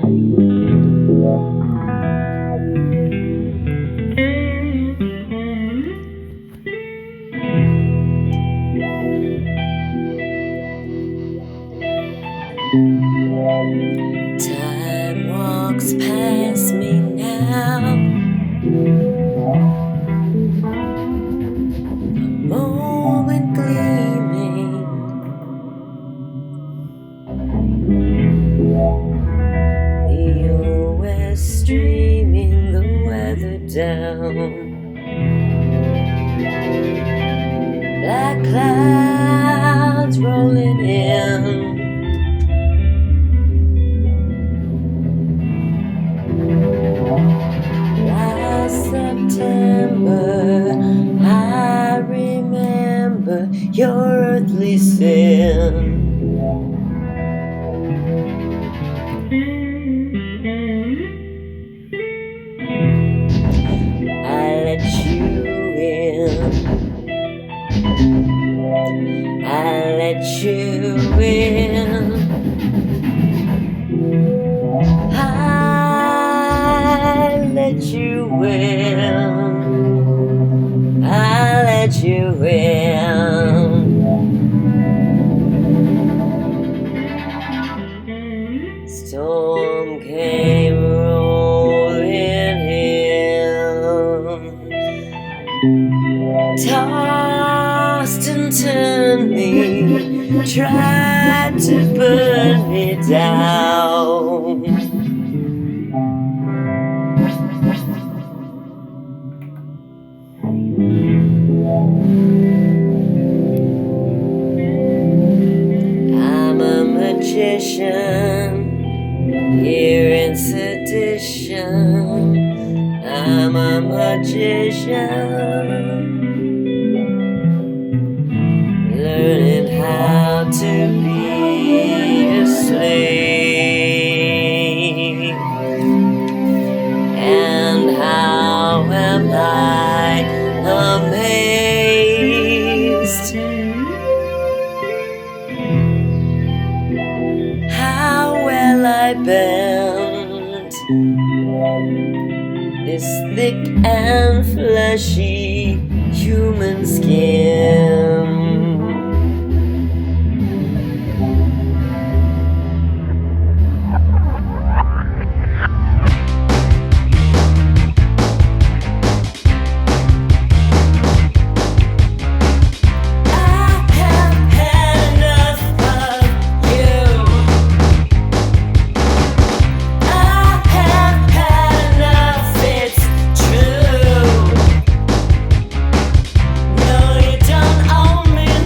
Time walks past me now, a moment gleaming, the OS streaming the weather down, black clouds rolling in. September, I remember your earthly sin. I let you in. I let you in. I let you in. I let you in. Storm came rolling in, tossed and turned me, tried to burn me down. I'm a magician, here in sedition. I'm a magician, learning how to be a slave. And how am I amazed? How well I bend this thick and fleshy human skin. No, you don't own me.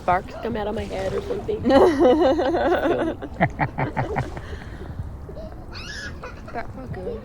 sparks come out of my head or something. That felt good.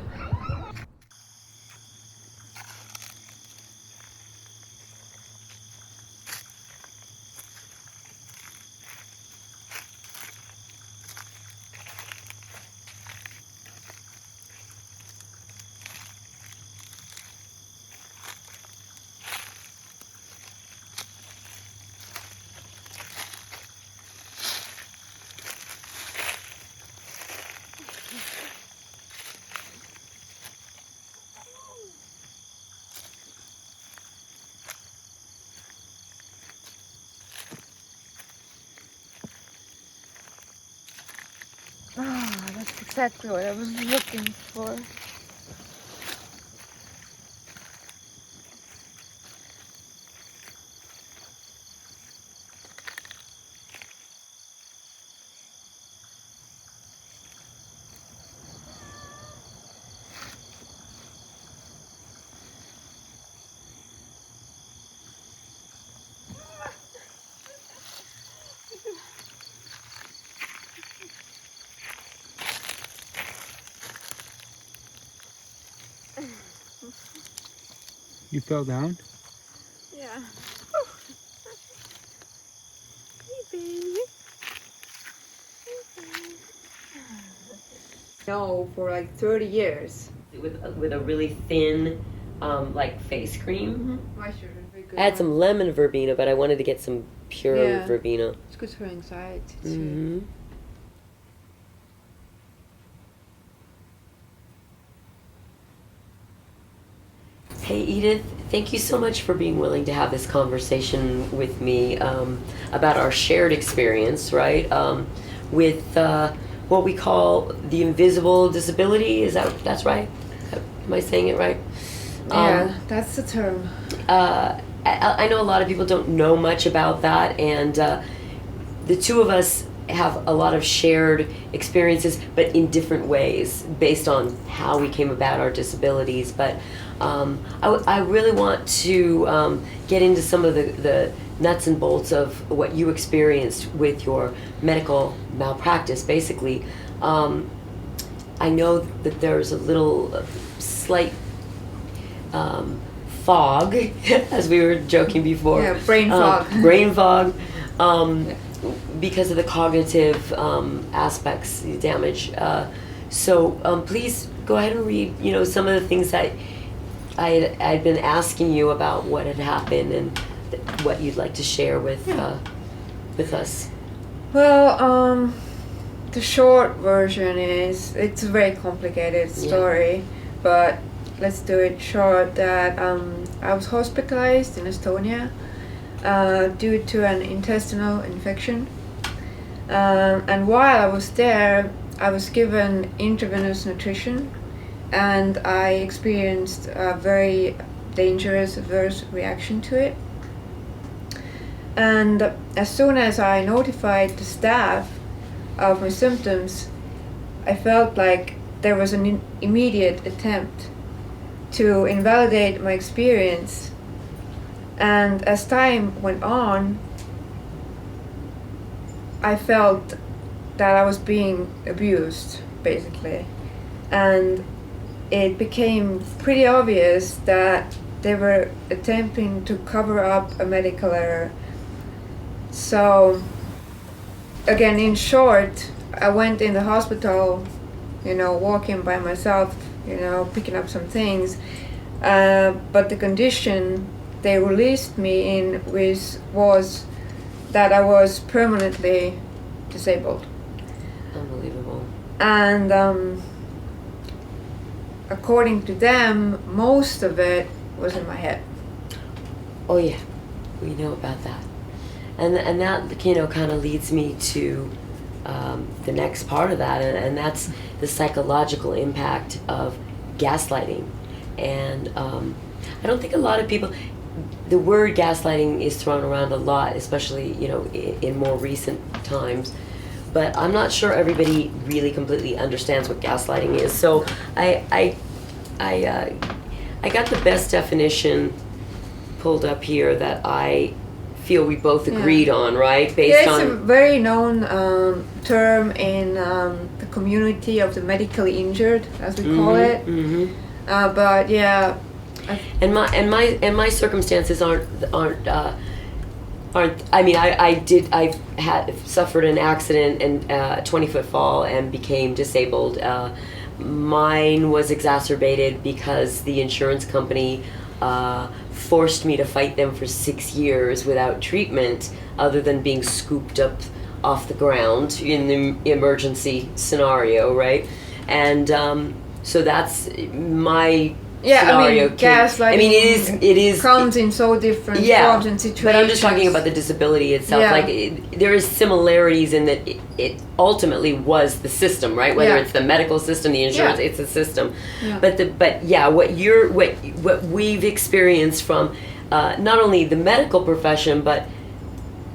Ah, that's exactly what I was looking for. You fell down? Yeah. Hey, baby. No, for like 30 years. With a really thin, like face cream. Moisture is very good. I had some lemon verbena, but I wanted to get some pure Yeah. verbena. It's good for anxiety too. Mm-hmm. Hey Edith, thank you so much for being willing to have this conversation with me about our shared experience, right? With what we call the invisible disability. That's right? Am I saying it right? Yeah, that's the term. I know a lot of people don't know much about that, and the two of us have a lot of shared experiences, but in different ways based on how we came about our disabilities. But I really want to get into some of the nuts and bolts of what you experienced with your medical malpractice, basically. I know that there's a little slight fog, as we were joking before. Yeah, brain fog. Brain fog. Because of the cognitive aspects, the damage. So please go ahead and read, some of the things that I'd been asking you about what had happened and what you'd like to share with us. Well, the short version is, it's a very complicated story, but let's do it short. That I was hospitalized in Estonia due to an intestinal infection. And while I was there, I was given intravenous nutrition, and I experienced a very dangerous adverse reaction to it. And as soon as I notified the staff of my symptoms, I felt like there was an immediate attempt to invalidate my experience. And as time went on, I felt that I was being abused, basically. And it became pretty obvious that they were attempting to cover up a medical error. So, again, in short, I went in the hospital, walking by myself, picking up some things. But the condition they released me in was that I was permanently disabled. Unbelievable. And according to them, most of it was in my head. Oh yeah, we know about that. And that, kind of leads me to the next part of that, and that's the psychological impact of gaslighting. And I don't think a lot of people, the word gaslighting is thrown around a lot, especially, in more recent times. But I'm not sure everybody really completely understands what gaslighting is. So I got the best definition pulled up here that I feel we both agreed on, right? Based Yeah, it's a on very known term in the community of the medically injured, as we call it. But yeah, and my circumstances aren't. I mean, I had suffered an accident and a 20-foot fall and became disabled. Mine was exacerbated because the insurance company forced me to fight them for 6 years without treatment, other than being scooped up off the ground in the emergency scenario, right? And so that's my scenario. gaslighting. I mean, it is comes in so different forms and situations. But I'm just talking about the disability itself. Yeah. Like, there is similarities in that it ultimately was the system, right? Whether it's the medical system, the insurance, it's a system. Yeah. But what we've experienced from not only the medical profession, but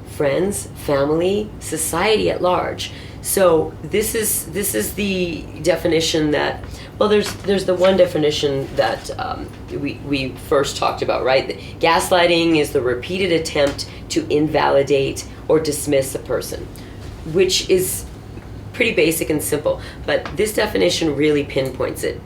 friends, family, society at large. So this is the definition that, well, there's the one definition that we first talked about, right? That gaslighting is the repeated attempt to invalidate or dismiss a person, which is pretty basic and simple, but this definition really pinpoints it.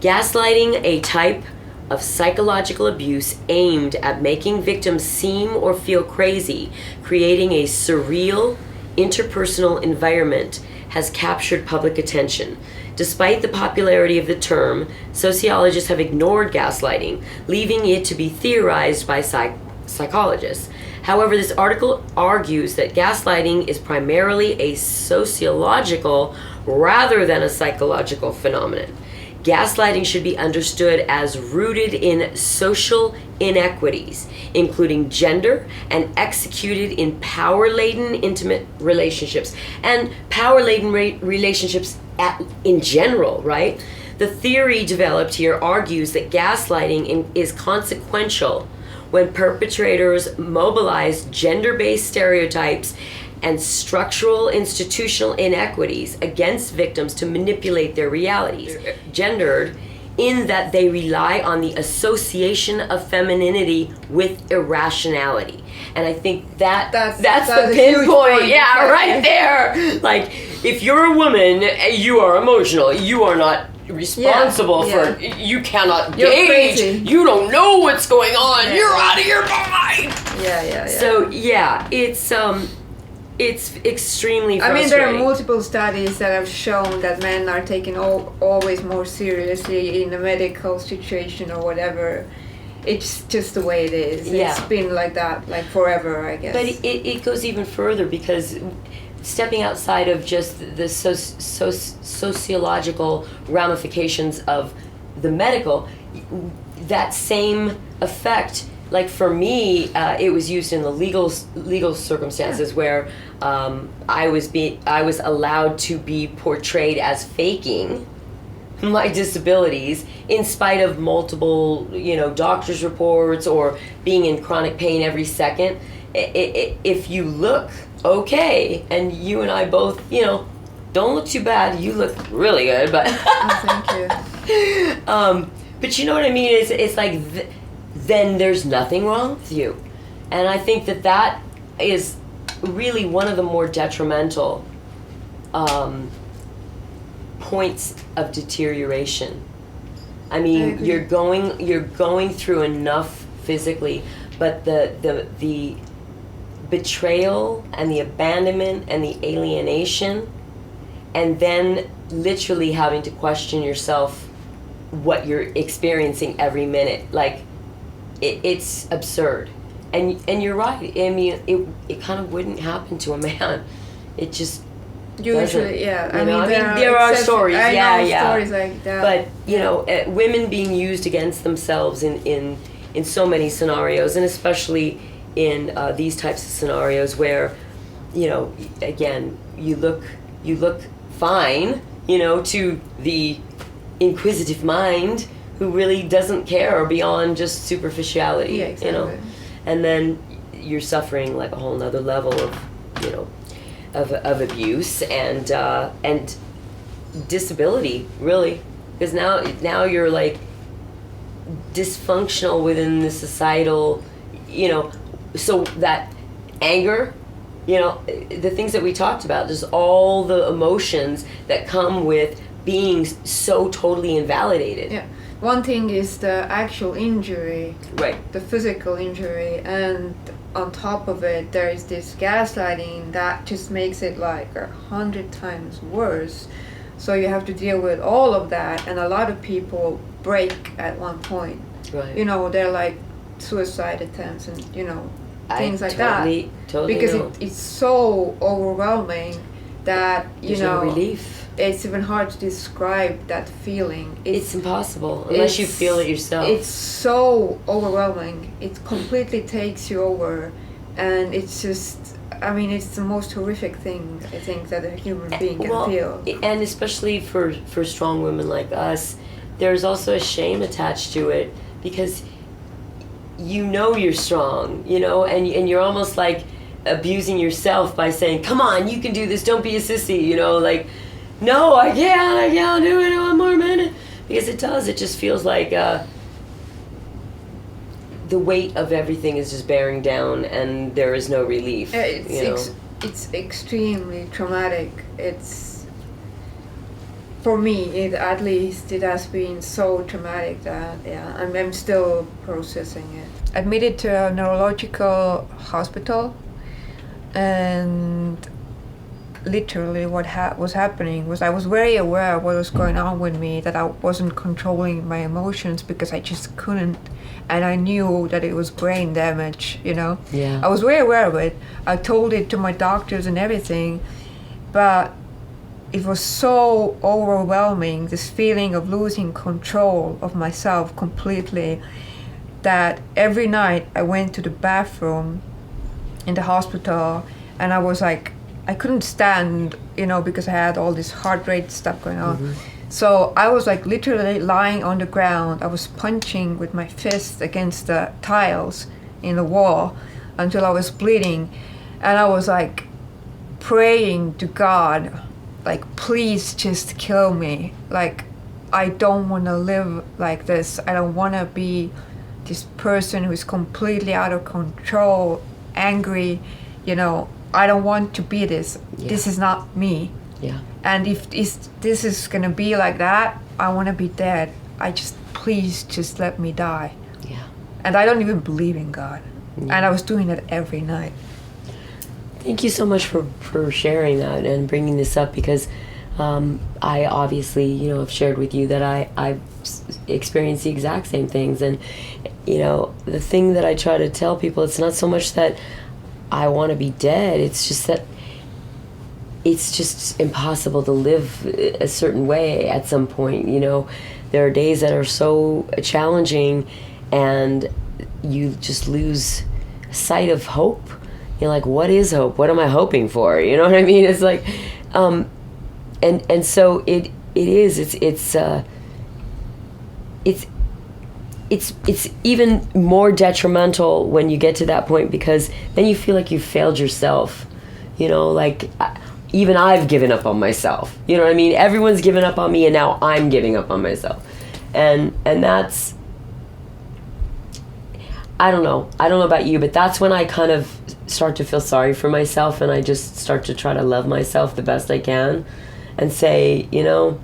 Gaslighting, a type of psychological abuse aimed at making victims seem or feel crazy, creating a surreal, interpersonal environment, has captured public attention. Despite the popularity of the term, sociologists have ignored gaslighting, leaving it to be theorized by psychologists. However, this article argues that gaslighting is primarily a sociological rather than a psychological phenomenon. Gaslighting should be understood as rooted in social inequities, including gender, and executed in power-laden intimate relationships, and power-laden relationships in general, right? The theory developed here argues that gaslighting is consequential when perpetrators mobilize gender-based stereotypes and structural institutional inequities against victims to manipulate their realities. Gendered in that they rely on the association of femininity with irrationality. And I think that's the pinpoint. Yeah, right there. Like, if you're a woman, you are emotional. You are not responsible for, you cannot gauge. Crazy. You don't know what's going on. Yeah. You're out of your mind. Yeah. So, it's extremely frustrating. I mean, there are multiple studies that have shown that men are taken always more seriously in a medical situation or whatever. It's just the way it is. Yeah. It's been like that, like forever, I guess. But it goes even further, because stepping outside of just the sociological ramifications of the medical, that same effect, like for me, it was used in the legal circumstances where I was allowed to be portrayed as faking my disabilities in spite of multiple, doctor's reports or being in chronic pain every second. If you look okay, and you and I both, don't look too bad. You look really good, but thank you. But you know what I mean? It's like then there's nothing wrong with you, and I think that is really one of the more detrimental points of deterioration. I mean, you're going through enough physically, but the betrayal and the abandonment and the alienation, and then literally having to question yourself what you're experiencing every minute, like it's absurd. And you're right. I mean, it kind of wouldn't happen to a man. It just usually, yeah. I mean, there are stories. I know stories like that. But women being used against themselves in so many scenarios, and especially in these types of scenarios where, again, you look fine, to the inquisitive mind who really doesn't care beyond just superficiality. Yeah, exactly. And then you're suffering like a whole nother level of, of abuse and disability, really, because now you're like dysfunctional within the societal, so that anger, you know, the things that we talked about, just all the emotions that come with being so totally invalidated. Yeah. One thing is the actual injury, Right. the physical injury, and on top of it, there is this gaslighting that just makes it like 100 times worse. So you have to deal with all of that, and a lot of people break at one point. Right. You know, they're like suicide attempts and, you know, things like totally, that. Totally Because know. it's so overwhelming that, you There's know, no relief. it's even hard to describe that feeling. It's impossible unless you feel it yourself. It's so overwhelming. It completely takes you over, and it's just, I mean, it's the most horrific thing I think that a human being can feel. And especially for strong women like us, there's also a shame attached to it, because you know you're strong, you know, and you're almost like abusing yourself by saying, come on, you can do this, don't be a sissy, you know, like, no, I can't do it in one more minute. Because it just feels like the weight of everything is just bearing down and there is no relief. It's extremely traumatic. It's, for me, at least, it has been so traumatic that, yeah, I'm still processing it. Admitted to a neurological hospital, and literally what was happening was I was very aware of what was going on with me, that I wasn't controlling my emotions because I just couldn't, and I knew that it was brain damage, you know. Yeah. I was very aware of it. I told it to my doctors and everything, but it was so overwhelming, this feeling of losing control of myself completely, that every night I went to the bathroom in the hospital, and I was like, I couldn't stand, you know, because I had all this heart rate stuff going on. Mm-hmm. So I was like literally lying on the ground. I was punching with my fist against the tiles in the wall until I was bleeding. And I was like praying to God, like, please just kill me. Like, I don't want to live like this. I don't want to be this person who is completely out of control, angry, you know. I don't want to be this. Yeah. This is not me. Yeah. And if this is gonna be like that, I want to be dead. Please just let me die. Yeah. And I don't even believe in God. Yeah. And I was doing that every night. Thank you so much for sharing that and bringing this up, because I obviously, you know, have shared with you that I've experienced the exact same things. And, you know, the thing that I try to tell people, it's not so much that I want to be dead. It's just that it's just impossible to live a certain way at some point. You know, there are days that are so challenging and you just lose sight of hope. You're like, what is hope? What am I hoping for? You know what I mean? It's like, and so it's even more detrimental when you get to that point, because then you feel like you've failed yourself. You know, like, even I've given up on myself. You know what I mean? Everyone's given up on me, and now I'm giving up on myself. And that's, I don't know about you, but that's when I kind of start to feel sorry for myself, and I just start to try to love myself the best I can and say, you know,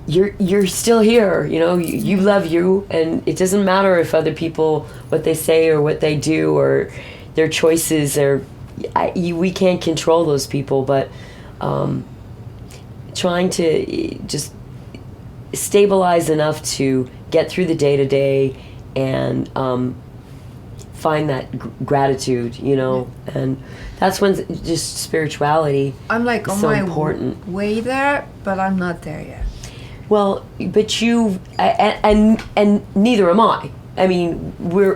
you're still here, you know, you love you, and it doesn't matter if other people, what they say or what they do or their choices, or we can't control those people, but trying to just stabilize enough to get through the day-to-day and find that gratitude, you know, and that's when just spirituality I'm like is on so my important. Way there, but I'm not there yet. Well, but you and neither am I. I mean,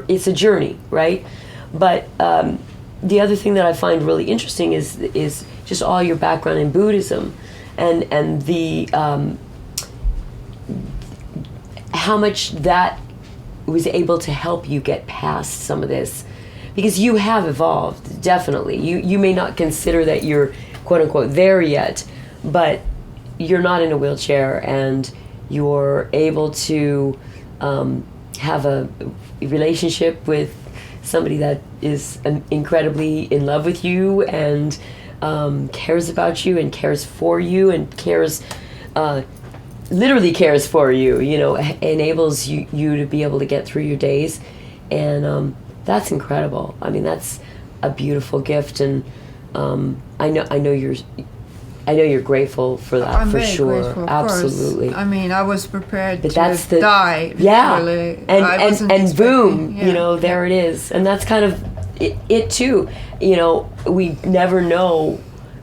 it's a journey, right? But the other thing that I find really interesting is just all your background in Buddhism, and the how much that was able to help you get past some of this, because you have evolved, definitely. You may not consider that you're quote unquote there yet, but you're not in a wheelchair, and you're able to have a relationship with somebody that is incredibly in love with you and cares about you and cares for you and cares, literally cares for you, you know, enables you to be able to get through your days. And that's incredible. I mean, that's a beautiful gift, and I know you're grateful for that. I'm for very sure. grateful, of Absolutely. course. I mean, I was prepared But to that's the die. yeah, Literally. and I wasn't and boom, expecting- you know, there it is, and that's kind of it too. You know, we never know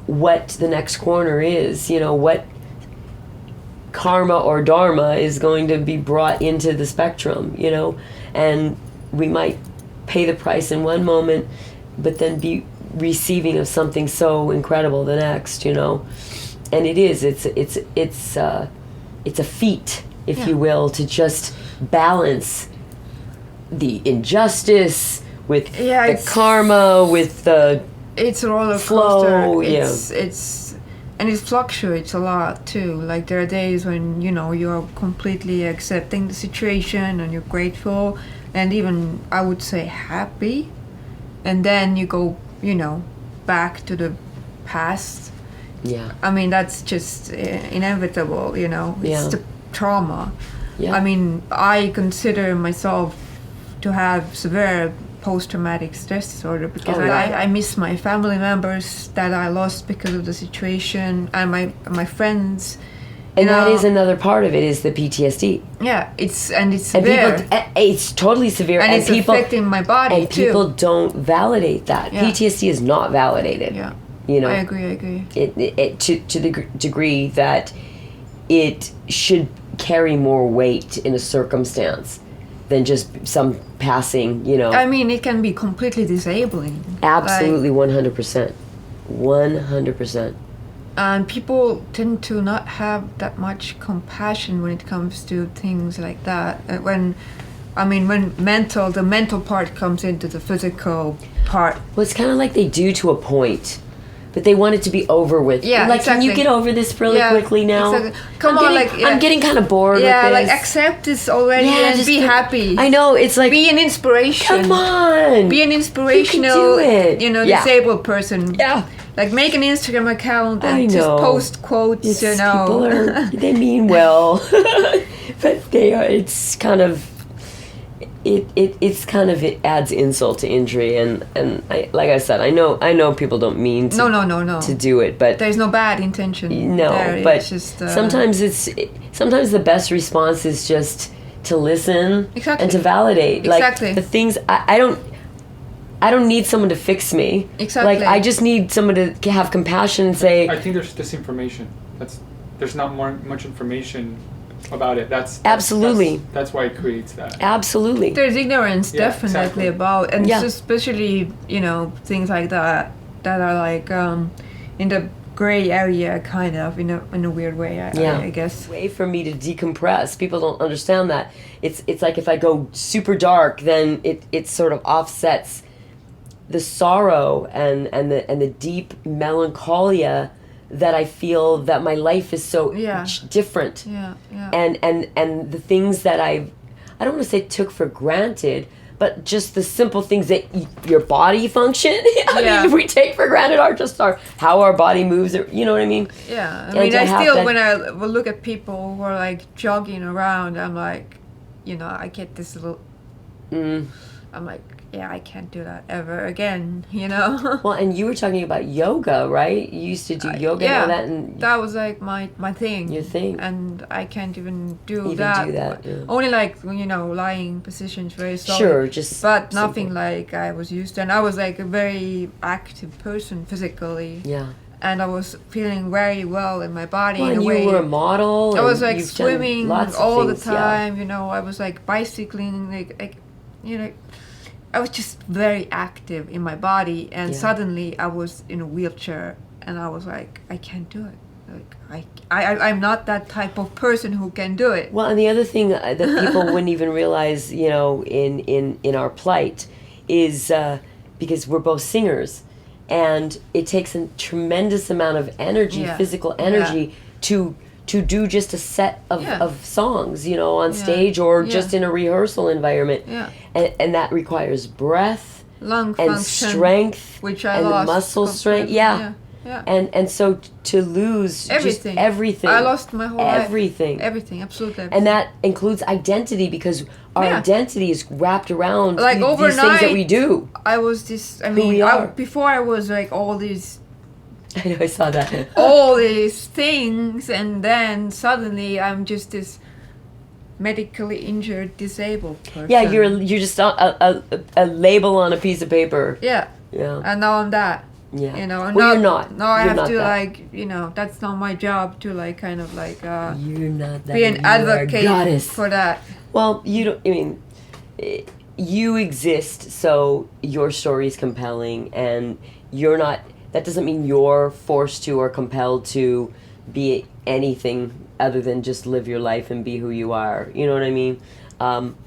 what the next corner is. You know, what karma or dharma is going to be brought into the spectrum. You know, and we might pay the price in one moment, but then be receiving of something so incredible the next. You know, and it's a feat, if you will, to just balance the injustice with the karma, with the it's a roller flow. coaster. It's and it fluctuates a lot too. Like there are days when you're completely accepting the situation and you're grateful and even I would say happy, and then you go back to the past. Yeah. I mean that's just inevitable. It's the trauma. Yeah. I mean I consider myself to have severe post-traumatic stress disorder because I miss my family members that I lost because of the situation and my friends. And that is another part of it, is the PTSD. Yeah, it's severe. People, it's totally severe, and it's people, affecting my body and too. people don't validate that. Yeah. PTSD is not validated. Yeah, I agree. It to the degree that it should carry more weight in a circumstance than just some passing. I mean, it can be completely disabling. Absolutely, 100%, 100%. And people tend to not have that much compassion when it comes to things like that. When the mental part comes into the physical part. Well, it's kind of like they do to a point, but they want it to be over with. Yeah, like, exactly. Can you get over this really quickly now? Exactly. I'm getting kind of bored with this. Yeah, like accept this already and be happy. I know, it's like... Be an inspiration. Come on! Be an inspirational, disabled person. Yeah. Like make an Instagram account and just post quotes, People they mean well, but it's kind of... It adds insult to injury, and like I said, I know people don't mean to no to do it, but there's no bad intention. No, there. but it's just, sometimes the best response is just to listen and to validate. Exactly. Like the things I don't need someone to fix me. Exactly. Like I just need someone to have compassion and say. I think there's disinformation. There's not much information about it. Absolutely. That's why it creates that. Absolutely. There's ignorance definitely about, and especially things like that are like in the gray area, kind of in a weird way. I guess. Way for me to decompress. People don't understand that. It's like if I go super dark, then it sort of offsets the sorrow and the deep melancholia that I feel that my life is so different. Yeah. And the things that I don't want to say took for granted, but just the simple things that your body function. I mean, we take for granted how our body moves. You know what I mean? Yeah. I mean, I still when I look at people who are like jogging around, I'm like, I get this little. I'm like, I can't do that ever again, Well, and you were talking about yoga, right? You used to do yoga and all that. And that was like my thing. Your thing. And I can't even do that. Yeah. Only like, lying positions very solid. Sure, just but nothing like I was used to. And I was like a very active person physically. Yeah. And I was feeling very well in my body well, in a and way. You were a model. I was like swimming all the time, Yeah. I was like bicycling, like I was just very active in my body, and suddenly I was in a wheelchair, and I was like, I can't do it. Like I'm not that type of person who can do it. Well, and the other thing that people wouldn't even realize, in our plight, is because we're both singers, and it takes a tremendous amount of energy, physical energy, to to do just a set of, Yeah. of songs, you know, on Yeah. stage or Yeah. just in a rehearsal environment. Yeah. And that requires breath Lung and function, strength which I and lost muscle strength. completely. Yeah. Yeah. And so to lose Everything. just everything. I lost my whole everything. life. Everything, absolutely everything. And that includes identity, because our Yeah. identity is wrapped around Like these things that overnight, we do. I was this. I Who mean, we are. before I was like all these I know, I saw that. all these things, and then suddenly I'm just this medically injured, disabled person. Yeah, you're just a label on a piece of paper. Yeah, Yeah. and now I'm that. Yeah. You know, and Well, you're not. Now I You're have not to that. like, you know, that's not my job to like kind of like You're not that. be an You are a advocate goddess. for that. Well, you don't. I mean, you exist, so your story is compelling, and you're not. That doesn't mean you're forced to or compelled to be anything other than just live your life and be who you are. You know what I mean?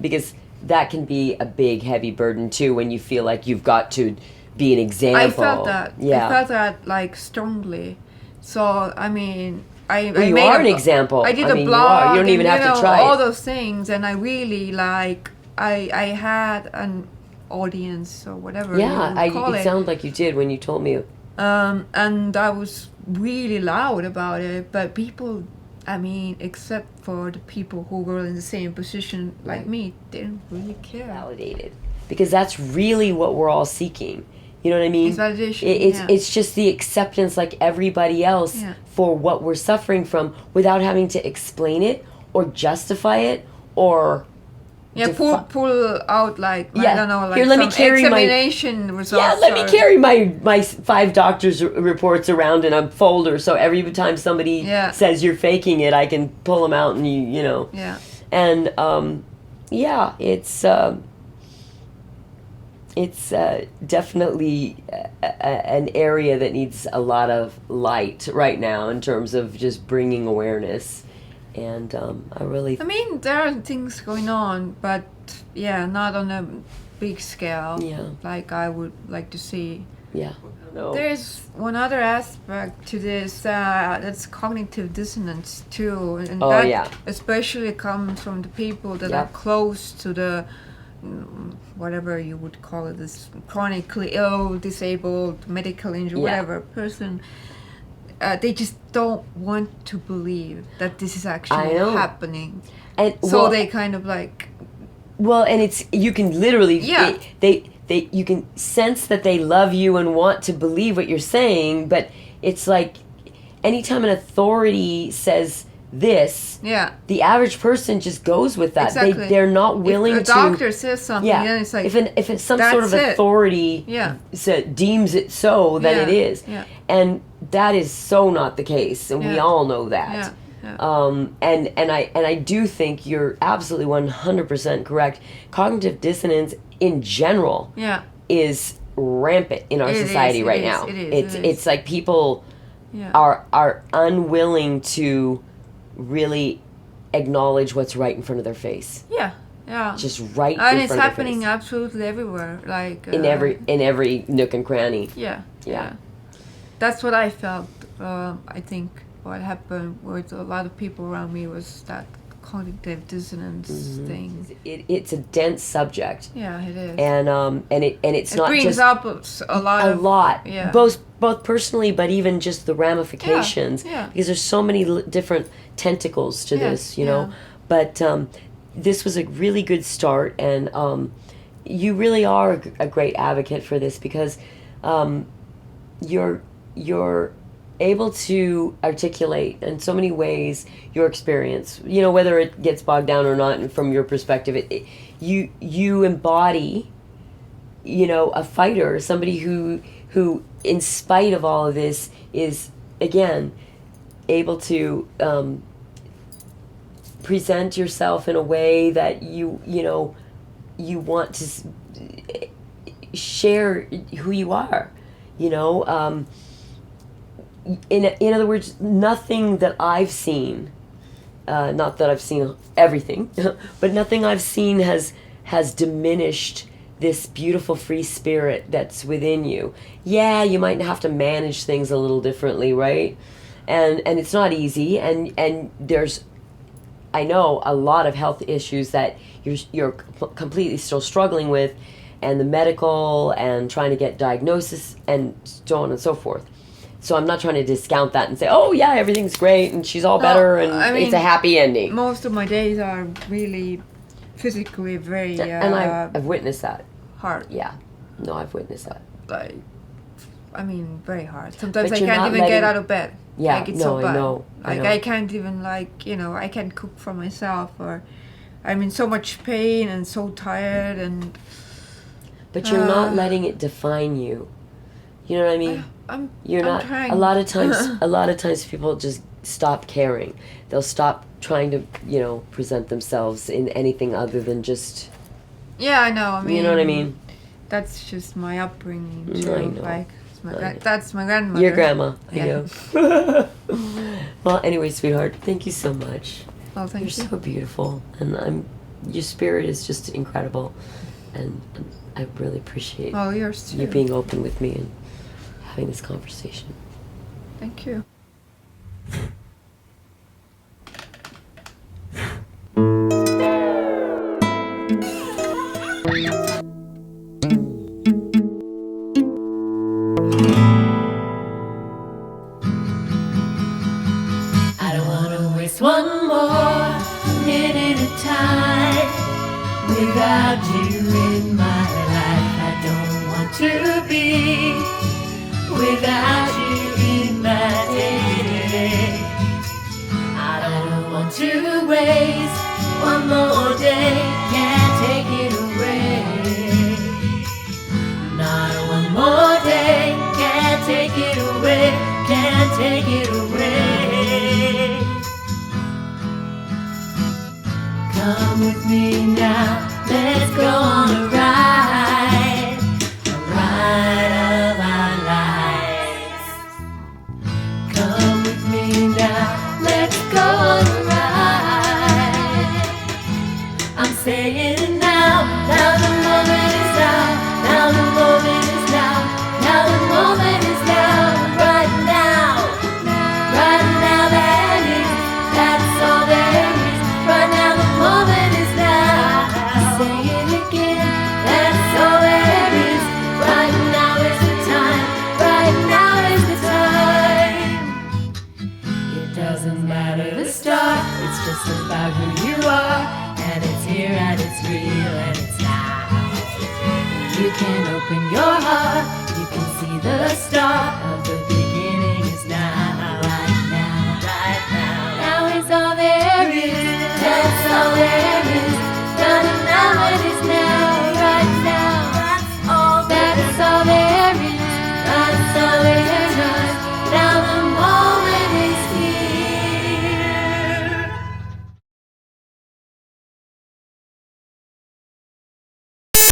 Because that can be a big, heavy burden too when you feel like you've got to be an example. I felt that. Yeah. I felt that like strongly. So I mean, I Well, you made are a an example. I did I a mean, you blog. are. You don't even and, have to know, try all it. those things, and I really like I had an audience or whatever. Yeah, you would call it sounded like you did when you told me. and I was really loud about it, but people, I mean, except for the people who were in the same position like Right. me, didn't really care. Validated, because that's really what we're all seeking. You know what I mean? It's validation, It's yeah. it's just the acceptance, like everybody else, Yeah. for what we're suffering from, without having to explain it or justify it or. Yeah, pull out like I Yeah. don't know, like Here, let me some carry my- examination results. Yeah, let me or- carry my 5 doctors' reports around in a folder, so every time somebody Yeah. says you're faking it, I can pull them out and you know. Yeah. And yeah, it's definitely an area that needs a lot of light right now in terms of just bringing awareness. And I really. I mean, there are things going on, but yeah, not on a big scale. Yeah. Like I would like to see. Yeah. No. There's one other aspect to this that's cognitive dissonance too, and Oh, that yeah. especially comes from the people that Yeah. are close to the whatever you would call it, this chronically ill, disabled, medical injured, Yeah. whatever person. They just don't want to believe that this is actually I know. happening, And so well, they kind of like Well, and it's you can literally Yeah. they you can sense that they love you and want to believe what you're saying, but it's like anytime an authority says this, yeah. the average person just goes with that. Exactly. They're not willing if a to. doctor says something, Yeah, then it's like if it's some sort of that's it. authority Yeah. deems it so, then Yeah, it is, yeah. and that is so not the case, and we Yeah. all know that. Yeah, yeah. And I do think you're absolutely 100% correct. Cognitive dissonance in general Yeah. is rampant in our It is, society it right is, now. it is, it is. It's like people Yeah. are unwilling to really acknowledge what's right in front of their face. Yeah. Yeah. Just right And in it's front of happening their face. absolutely everywhere. Like in every nook and cranny. Yeah. Yeah. That's what I felt. I think what happened with a lot of people around me was that cognitive dissonance Mm-hmm. thing. It's a dense subject, Yeah, it is. and it's it not brings just up a lot. a lot, Yeah. both personally, but even just the ramifications. yeah. Because there's so many different tentacles to Yeah, this, you know. yeah. But this was a really good start, and you really are a great advocate for this because you're able to articulate in so many ways your experience. You know, whether it gets bogged down or not, and from your perspective, you embody, you know, a fighter, somebody who in spite of all of this is again able to present yourself in a way that you know you want to share who you are, you know. In other words, nothing that I've seen, not that I've seen everything, but nothing I've seen has diminished this beautiful free spirit that's within you. Yeah, you might have to manage things a little differently, right? and it's not easy, and there's, I know, a lot of health issues that you're completely still struggling with, and the medical and trying to get diagnosis and so on and so forth. So I'm not trying to discount that and say, oh yeah, everything's great and she's all better and I mean, it's a happy ending. Most of my days are really physically very And I've witnessed that. hard. Yeah, no, I've witnessed that. Like, I mean, very hard. Sometimes But I you're can't not even letting- get out of bed. Yeah, like, it's no, so bad. I know. Like, I can't even, like, you know, I can't cook for myself, or I'm in so much pain and so tired, and But you're not letting it define you. You know what I mean? I'm You're trying. a lot of times people just stop caring. They'll stop trying to, you know, present themselves in anything other than just, Yeah, I know. I mean, you know what I mean? That's just my upbringing I too. know. Like, it's my I know. that's my grandmother. Your grandma, I Yeah. know. Well, anyway, sweetheart, thank you so much. Well, thank You're you. so beautiful, and your spirit is just incredible, and I really appreciate Well, yours too. you being open with me and having this conversation. Thank you. I don't wanna waste one more minute of time without you in my life. I don't want to be without you in my day. I don't want to waste one more day. Can't take it away. Not one more day. Can't take it away. Can't take it away. Come with me now, let's go on a ride of our lives. Come with me now, let's go on a ride. I'm saying it now, now the moment is now, now the moment is now, now the moment is now, right now that is, that's all there is, right now the moment is now. Say it again, that's all there is, right now is the time, right now is the time. It doesn't matter the start, it's just about who you are, and it's here and it's real and it's now. You can open your heart, you can see the start of the beginning is now, right now, right now. Now is all there is, that's all there is.